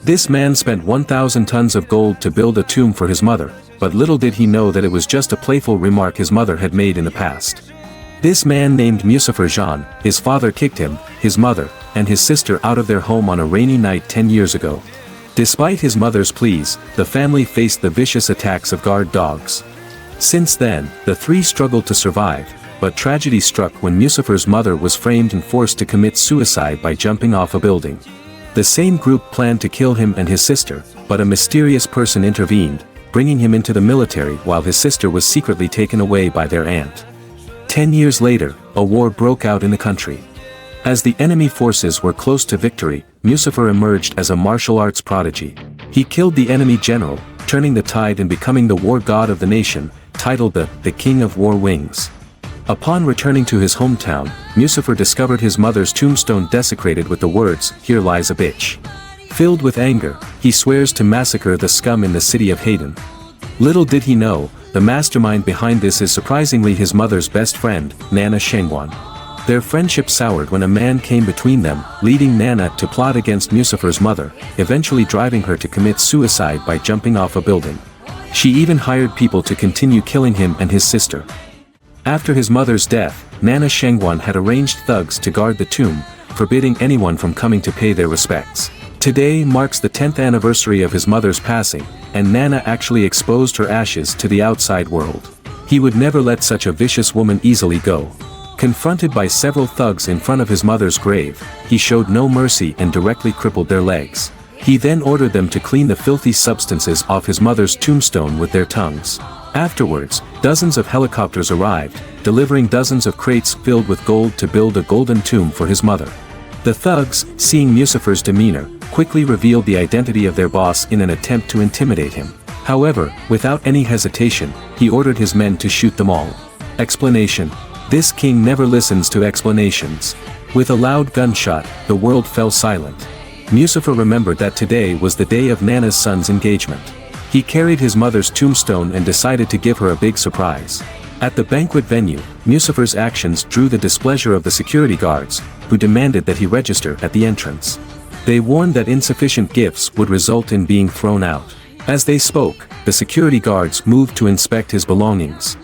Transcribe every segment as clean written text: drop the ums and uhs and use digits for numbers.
This man spent 1,000 tons of gold to build a tomb for his mother, but little did he know that it was just a playful remark his mother had made in the past. This man named Musaphar Jean, his father kicked him, his mother, and his sister out of their home on a rainy night 10 years ago. Despite his mother's pleas, the family faced the vicious attacks of guard dogs. Since then, the three struggled to survive, but tragedy struck when Musaphar's mother was framed and forced to commit suicide by jumping off a building. The same group planned to kill him and his sister, but a mysterious person intervened, bringing him into the military while his sister was secretly taken away by their aunt. 10 years later, a war broke out in the country. As the enemy forces were close to victory, Musaphar emerged as a martial arts prodigy. He killed the enemy general, turning the tide and becoming the war god of the nation, titled the King of War Wings. Upon returning to his hometown, Musaphar discovered his mother's tombstone desecrated with the words, "Here lies a bitch." Filled with anger, he swears to massacre the scum in the city of Hayden. Little did he know, the mastermind behind this is surprisingly his mother's best friend, Nana Shengwan. Their friendship soured when a man came between them, leading Nana to plot against Musaphar's mother, eventually driving her to commit suicide by jumping off a building. She even hired people to continue killing him and his sister. After his mother's death, Nana Shengwan had arranged thugs to guard the tomb, forbidding anyone from coming to pay their respects. Today marks the 10th anniversary of his mother's passing, and Nana actually exposed her ashes to the outside world. He would never let such a vicious woman easily go. Confronted by several thugs in front of his mother's grave, he showed no mercy and directly crippled their legs. He then ordered them to clean the filthy substances off his mother's tombstone with their tongues. Afterwards, dozens of helicopters arrived, delivering dozens of crates filled with gold to build a golden tomb for his mother. The thugs, seeing Musaphar's demeanor, quickly revealed the identity of their boss in an attempt to intimidate him. However, without any hesitation, he ordered his men to shoot them all. Explanation: this king never listens to explanations. With a loud gunshot, the world fell silent. Musaphar remembered that today was the day of Nana's son's engagement. He carried his mother's tombstone and decided to give her a big surprise. At the banquet venue, Musaphar's actions drew the displeasure of the security guards, who demanded that he register at the entrance. They warned that insufficient gifts would result in being thrown out. As they spoke, the security guards moved to inspect his belongings.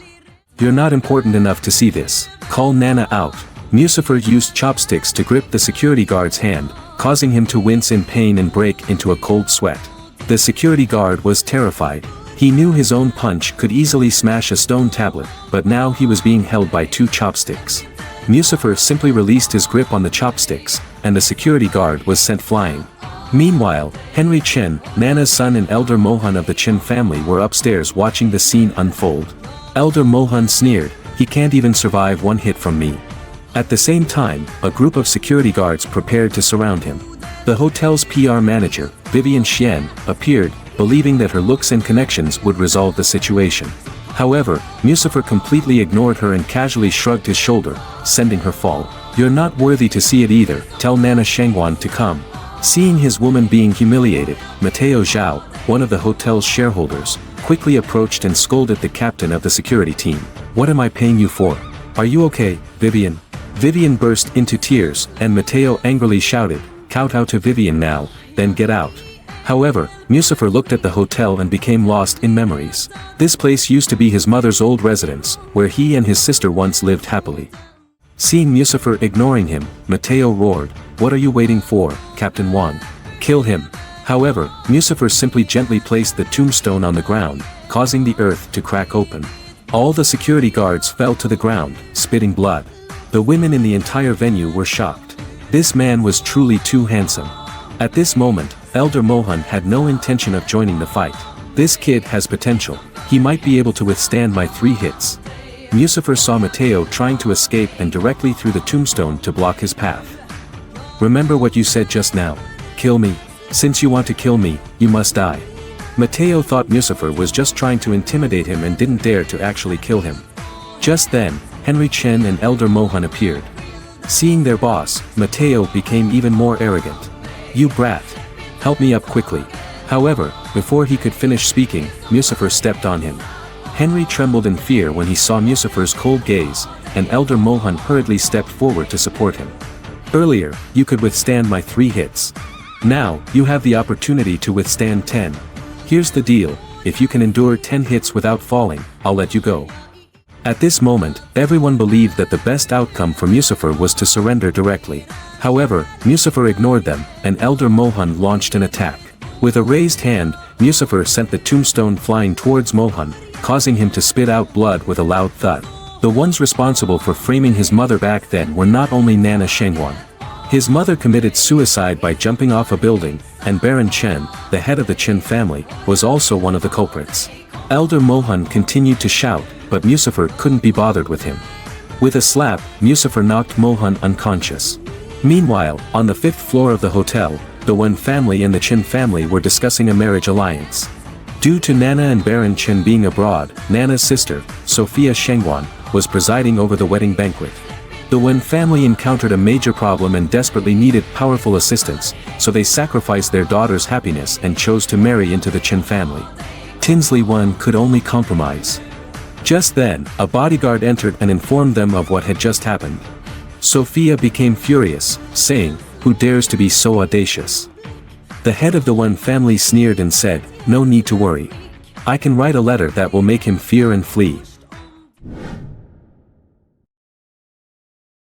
"You're not important enough to see this. Call Nana out." Musaphar used chopsticks to grip the security guard's hand, causing him to wince in pain and break into a cold sweat. The security guard was terrified. He knew his own punch could easily smash a stone tablet, but now he was being held by two chopsticks. Musaphar simply released his grip on the chopsticks, and the security guard was sent flying. Meanwhile, Henry Chen, Nana's son and Elder Mohan of the Chen family were upstairs watching the scene unfold. Elder Mohan sneered, "He can't even survive one hit from me." At the same time, a group of security guards prepared to surround him. The hotel's PR manager, Vivian Xian, appeared, believing that her looks and connections would resolve the situation. However, Musaphar completely ignored her and casually shrugged his shoulder, sending her fall. "You're not worthy to see it either, tell Nana Shengwan to come." Seeing his woman being humiliated, Mateo Zhao, one of the hotel's shareholders, quickly approached and scolded the captain of the security team. "What am I paying you for? Are you okay, Vivian?" Vivian burst into tears, and Mateo angrily shouted, "Kowtow to Vivian now, then get out." However, Musaphar looked at the hotel and became lost in memories. This place used to be his mother's old residence, where he and his sister once lived happily. Seeing Musaphar ignoring him, Mateo roared, "What are you waiting for, Captain Wang? Kill him." However, Musaphar simply gently placed the tombstone on the ground, causing the earth to crack open. All the security guards fell to the ground, spitting blood. The women in the entire venue were shocked. This man was truly too handsome. At this moment, Elder Mohan had no intention of joining the fight. "This kid has potential. He might be able to withstand my 3 hits. Musaphar saw Mateo trying to escape and directly threw the tombstone to block his path. "Remember what you said just now. Kill me. Since you want to kill me, you must die." Mateo thought Musaphar was just trying to intimidate him and didn't dare to actually kill him. Just then, Henry Chen and Elder Mohan appeared. Seeing their boss, Mateo became even more arrogant. "You brat. Help me up quickly." However, before he could finish speaking, Musaphar stepped on him. Henry trembled in fear when he saw Musaphar's cold gaze, and Elder Mohan hurriedly stepped forward to support him. "Earlier, you could withstand my 3 hits. Now, you have the opportunity to withstand 10. Here's the deal, if you can endure 10 hits without falling, I'll let you go. At this moment, everyone believed that the best outcome for Muzaffar was to surrender directly. However, Muzaffar ignored them, and Elder Mohan launched an attack. With a raised hand, Muzaffar sent the tombstone flying towards Mohan, causing him to spit out blood with a loud thud. The ones responsible for framing his mother back then were not only Nana Shengwan. His mother committed suicide by jumping off a building, and Baron Chen, the head of the Chen family, was also one of the culprits. Elder Mohan continued to shout, but Muzaffar couldn't be bothered with him. With a slap, Muzaffar knocked Mohan unconscious. Meanwhile, on the 5th floor of the hotel, the Wen family and the Chen family were discussing a marriage alliance. Due to Nana and Baron Chen being abroad, Nana's sister, Sophia Shengwan, was presiding over the wedding banquet. The Wen family encountered a major problem and desperately needed powerful assistance, so they sacrificed their daughter's happiness and chose to marry into the Chen family. Tinsley Wen could only compromise. Just then, a bodyguard entered and informed them of what had just happened. Sophia became furious, saying, "Who dares to be so audacious?" The head of the Wen family sneered and said, "No need to worry. I can write a letter that will make him fear and flee."